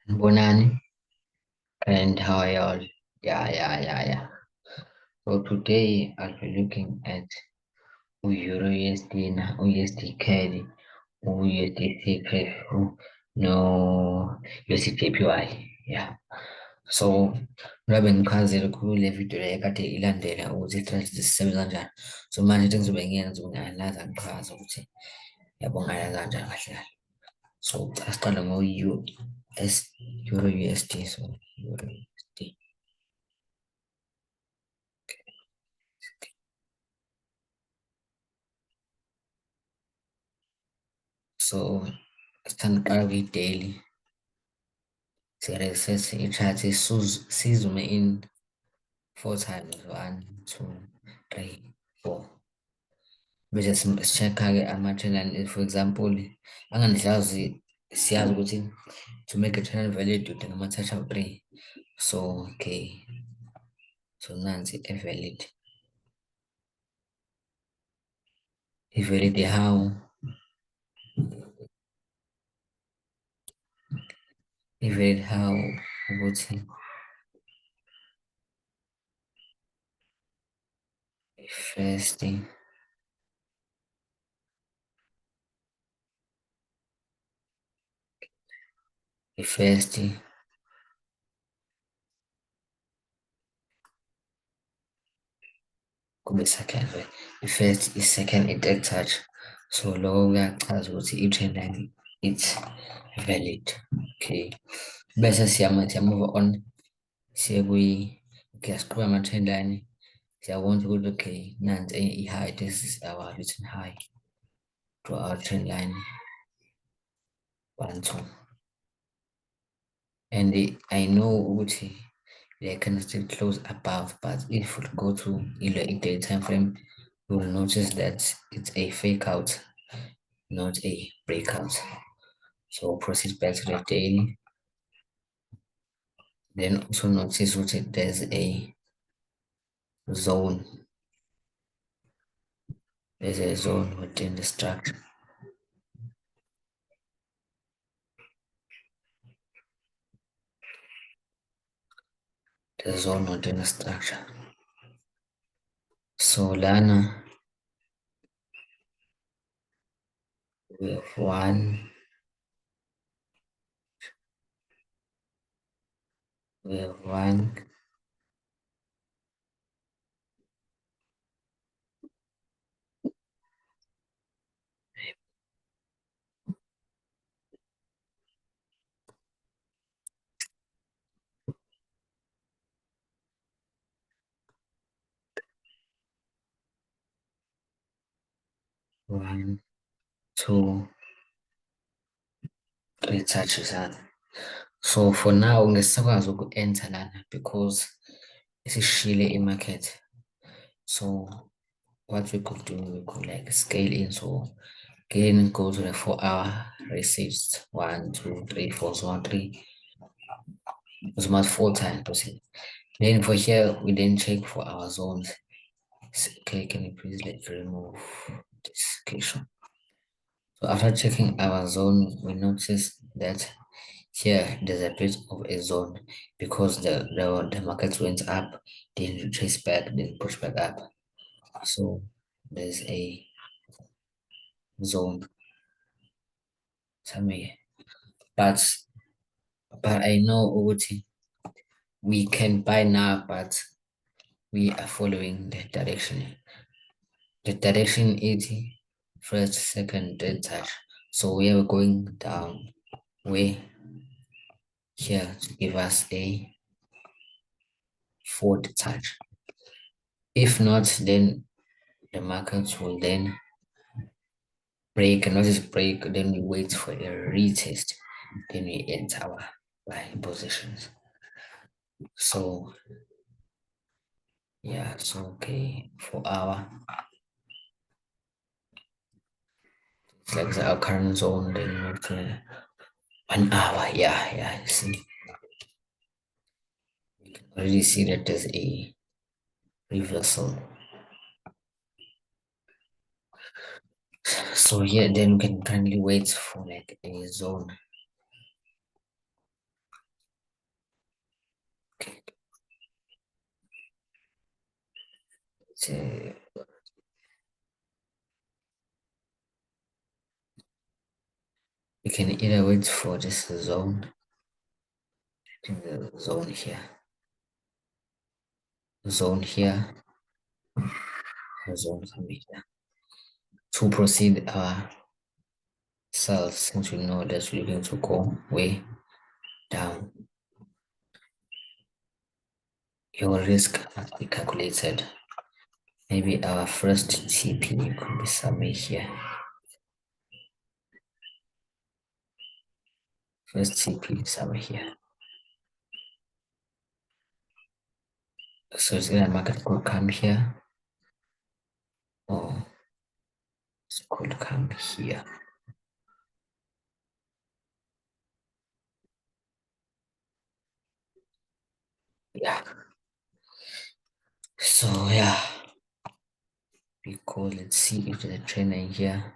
Bonani, and how are you all? Yeah. So today I'll be looking at EURUSD na USDCAD, USDCHF, no USDJPY. Yeah. So ngabe ngichazele kule video le kade ilandela ukuthi i-trust zisebenza kanjani. So manje into engizobe ngiyenza ngianalyze ngichaza ukuthi yabo nganalyze kanjani kahle kahle. So asiqale ngo-US Euro USD, so Euro USD. So sithanda ukuqala kwi-daily. Siyaresesa i-chart sizume in 4 times. 1, 2, 3, 4. Bese si-check-a-ke ama-trend line. For example, anganihlazi siyazi ukuthi to make a trend valid udinga ama-touch of 3. So okay. So nansi i-valid. I-valid how? I-valid how ukuthi first i-first kube second, i-first, i-second, i-third touch. So lokho kuyachaza ukuthi i-trend line it's valid. Okay, bese siya-move on siye okay, siqhube ama-trend line, siyabona ukuthi okay nansi i-high, this is our written high to our trend line 1, 2. And I know ukuthi they can still close above, but if we go to a daily time frame, you will notice that it's a fake out, not a breakout. So proceed back to the daily. Then also notice that there's a zone. There's a zone within the structure. The zone within the structure. So lana we have one. We have one. One, 2, 3 touches out. So for now, ngesakwazi uku-enter lana because isishile i-market. So what we could do, we could like scale in. So again, go to the 4-hour receipts. 1, 2, 3, 4, so on 3. It's about 4 times. Then for here, we then check for our zones. Okay, can you please remove this location? So after checking our zone, we notice that here there's a bit of a zone because the market went up, then trace back, then push back up. So there's a zone somewhere. But I know Uguti, we can buy now, but we are following the direction. The direction is first, second, third touch. So we are going down way here to give us a fourth touch. If not, then the market will then break, and notice break, then we wait for a retest, then we enter our buying positions. So yeah, so okay, for our it's like our current zone, then move to 1 hour. Yeah, you see, you can already see that there's a reversal. So here then we can kindly wait for like a zone. So you can either wait for this zone, in the zone here, zone here, to proceed our cells, since we know that we're going to go way down. Your risk must be calculated. Maybe our first TP could be somewhere here. First TP is somewhere here. So it's gonna market could come here, or it could come here. Yeah. So yeah, because let's see if there's a trend line here.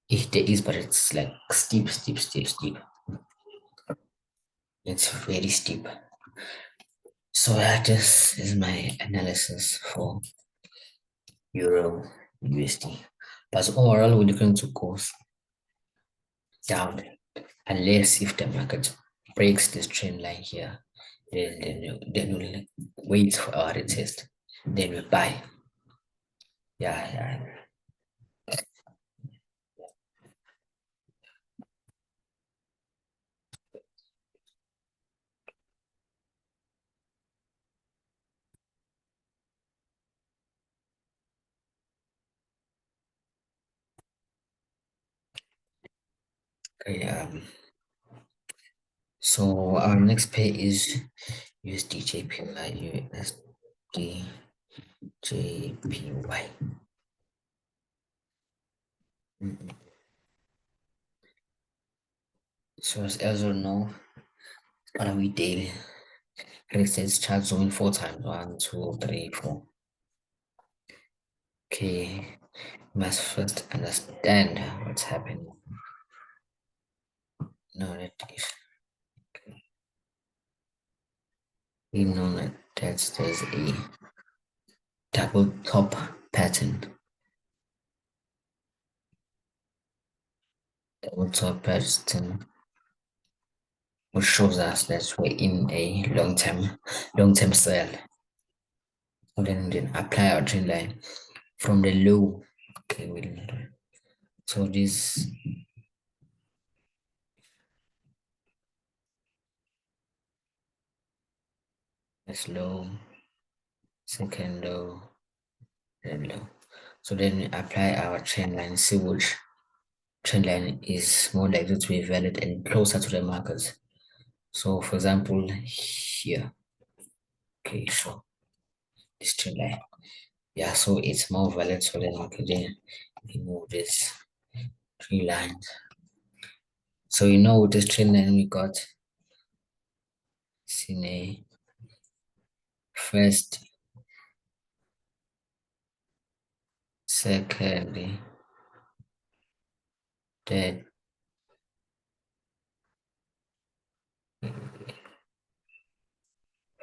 If there is, but it's like steep. It's very steep. So that is my analysis for Euro USD. But overall, we're going to go down unless if the market breaks this trend line here, then we'll wait for our retest. Then we buy. Yeah. Okay, so our next pair is USDJPY, USDJPY. So as you know, on a weekday, resistance chart zone 4 times. 1, 2, 3, 4. Okay, must first understand what's happening. No, that is. We know that there's a double top pattern. Double top pattern, which shows us that we're in a long-term sell. And then apply our trend line from the low. Okay, so this is low, second low, then low. So then we apply our trend line, see which trend line is more likely to be valid and closer to the markers. So for example, here. Okay, so this trend line. Yeah, so it's more valid. So then then we move this three lines. So you know with this trend line we got seen a first, second, third,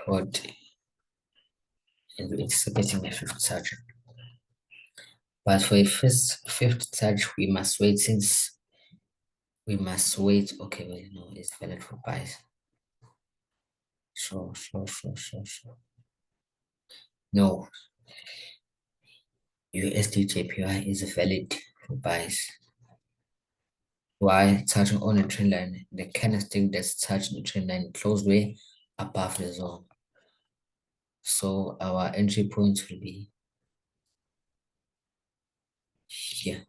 fourth, and we're anticipating a fifth touch. But for a fifth touch, we must wait since we must wait. Okay, well, no, it's valid for buys. Sure. No, USDJPY is valid for buys. Why? Touching on the trend line, the candlestick that's touching the trend line close way above the zone. So our entry point will be here.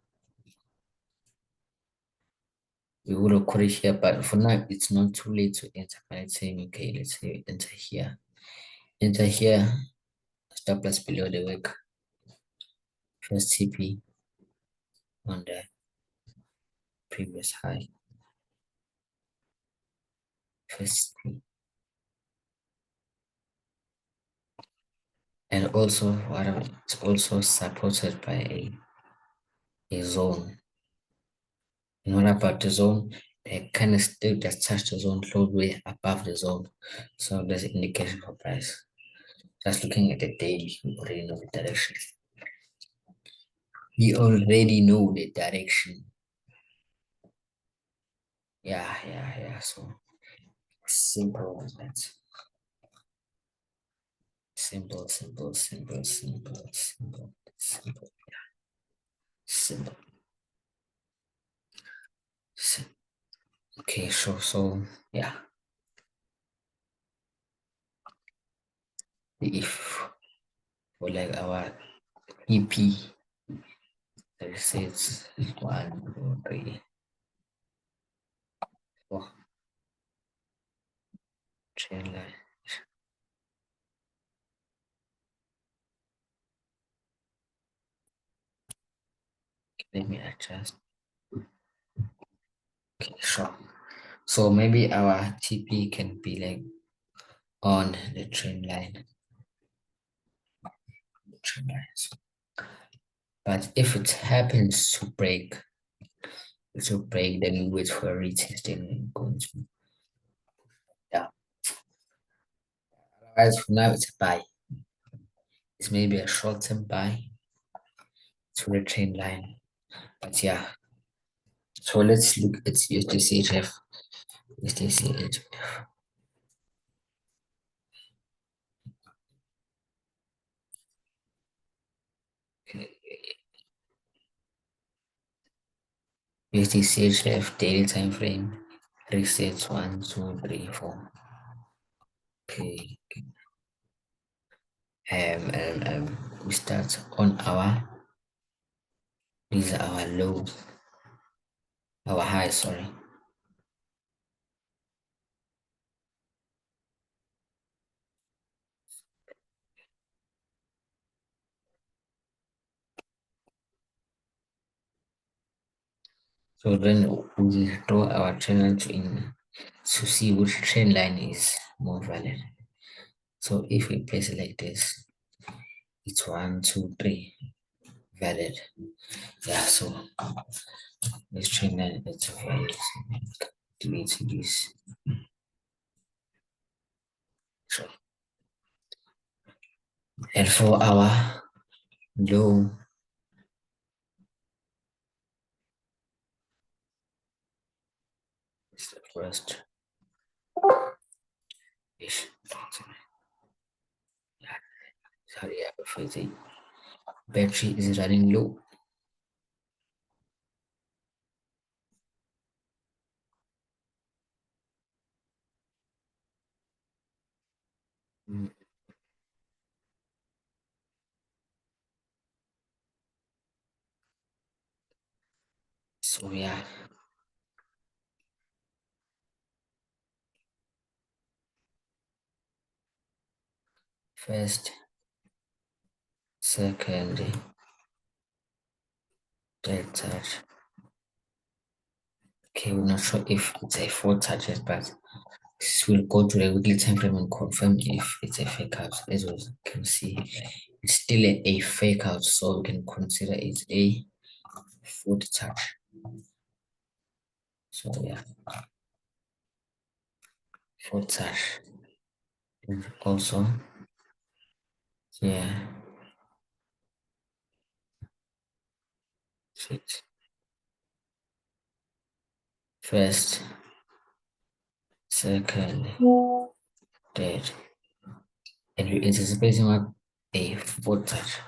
We would have put it here, but for now it's not too late to enter. Let's say okay, let's say enter here. Enter here, stop loss below the wick. First TP on the previous high. First TP. And also it's also supported by a zone. And what about the zone? kind of still just touch the zone, close way above the zone. So there's an indication for price. Just looking at the daily, we already know the direction. We already know the direction. Yeah. So simple as that. Simple. Simple. Okay, sure. So yeah, if for like our EP, let's say it's 1, 2, 3, 4 trend line. Let me adjust. Okay, sure. So maybe our TP can be like on the trend line. But if it happens to break, then we wait for a retest and go into yeah. Otherwise, for now it's a buy. It's maybe a short-term buy to the trend line. But yeah. So let's look at USDCHF. USDCHF. Okay. USDCHF daily time frame resets 1, 2, 3, 4. Okay. We start on our these are our low, our high, sorry. So then we draw our trend line to see which trend line is more valid. So if we place it like this, it's 1, 2, 3 valid. Yeah, so this trend line is valid. Delete this. So, and for our low, is the first. Ish. Yeah, sorry, for the battery is running low. Mm. So yeah, first, second, third touch. Okay, we're not sure if it's a four touches, but we'll go to the weekly time frame and confirm if it's a fake out. As we can see, it's still a fake out, so we can consider it a foot touch. So yeah, foot touch. And also, yeah, six. First, second, third, and we're anticipating what a foot touch.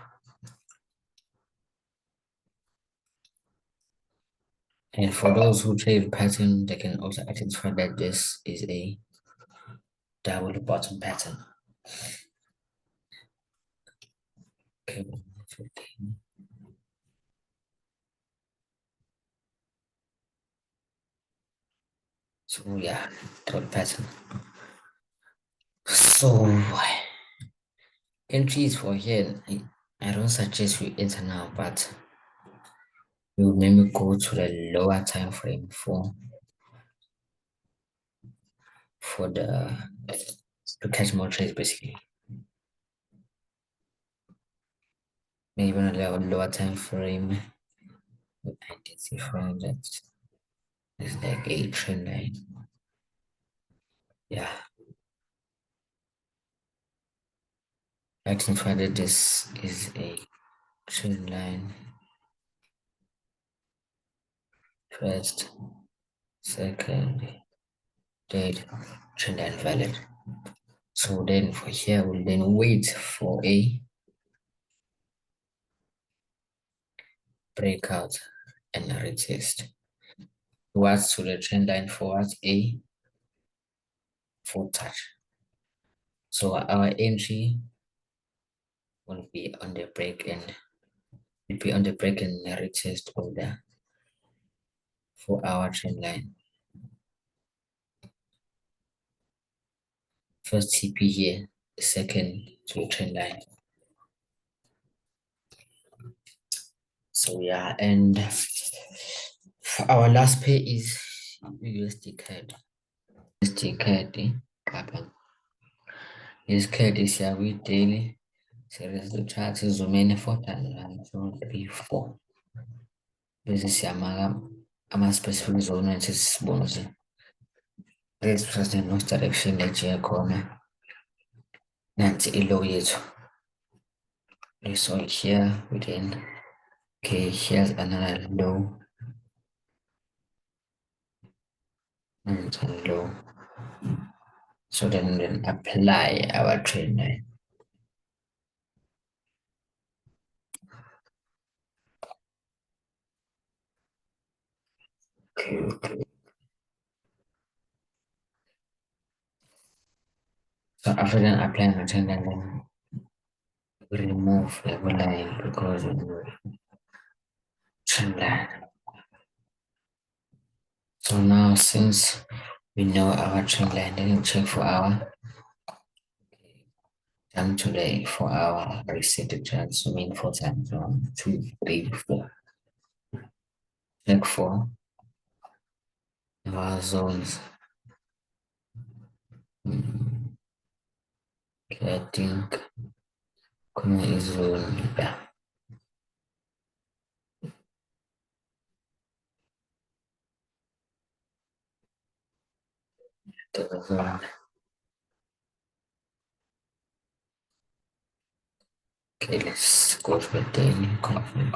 And for those who trade pattern, they can also identify that this is a double bottom pattern. Okay, 15. So yeah, double pattern. So entries for here, I don't suggest we enter now, but we will maybe go to the lower time frame for the to catch more trades basically. Maybe on a lower time frame. Identify that It's like a trend line. Yeah. I can find that this is a trend line. First, second, third, trend line valid. So then for here, we'll then wait for a breakout and a retest. Towards to the trend line forwards a full touch. So our entry will be on the break and will be on the break and retest of the 4-hour trend line. First TP here, second to the trend line. So yeah, and our last pair is USDCAD. USDCAD, USDCAD is here with daily. Series the chart is zoom 4,000, 2, 3, 4. This is ama-specific zone esisibona nje. Let's press in which direction ejiya khona. Nansi i-low yethu. So here within, okay, here's another low. And low. So then apply our trend line. Okay. So after then applying a trend line, we remove the line because it will trend line. So now since we know our trend line, then we check for our time today for our reset the chart. So mean 4 times 1, 2, 3, 4. Check for our zones. Okay, I think Kuna is zone, yeah. The zone. Okay, let's go for the daily confirm.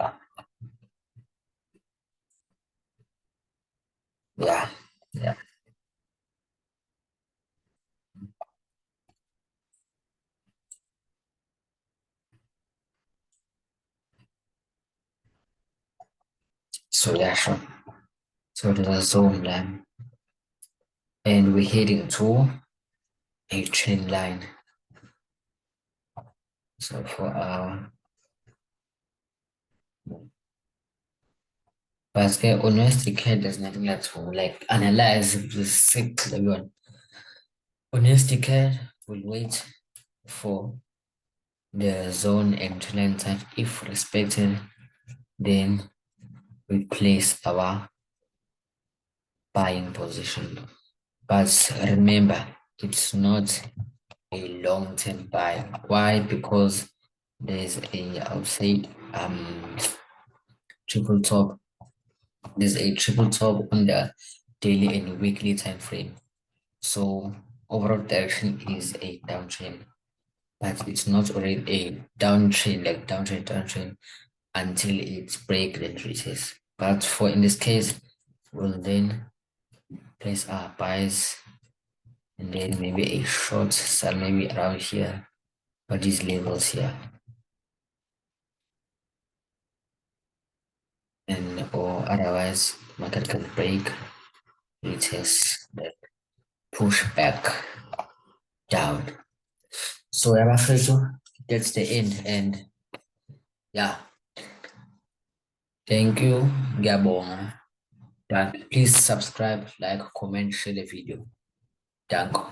Yeah, yeah. So yeah, sure. So the zone line, and we're heading to a trend line. So for our basket, honestly, CAD there's nothing left to like analyze the six everyone. Honestly, CAD will wait for the zone and trend line type. If respected, then we place our buying position. But remember, it's not a long-term buy. Why? Because there's a, I would say, triple top. There's a triple top on the daily and weekly time frame. So overall direction is a downtrend, but it's not already a downtrend, like downtrend until it breaks and reaches. But for in this case, we'll then place our buys and then maybe a short sell maybe around here, or these levels here. And or otherwise market can break, it has that push back down. So I'm afraid that's the end. And yeah, thank you, Gabon. Please subscribe, like, comment, share the video. Danko.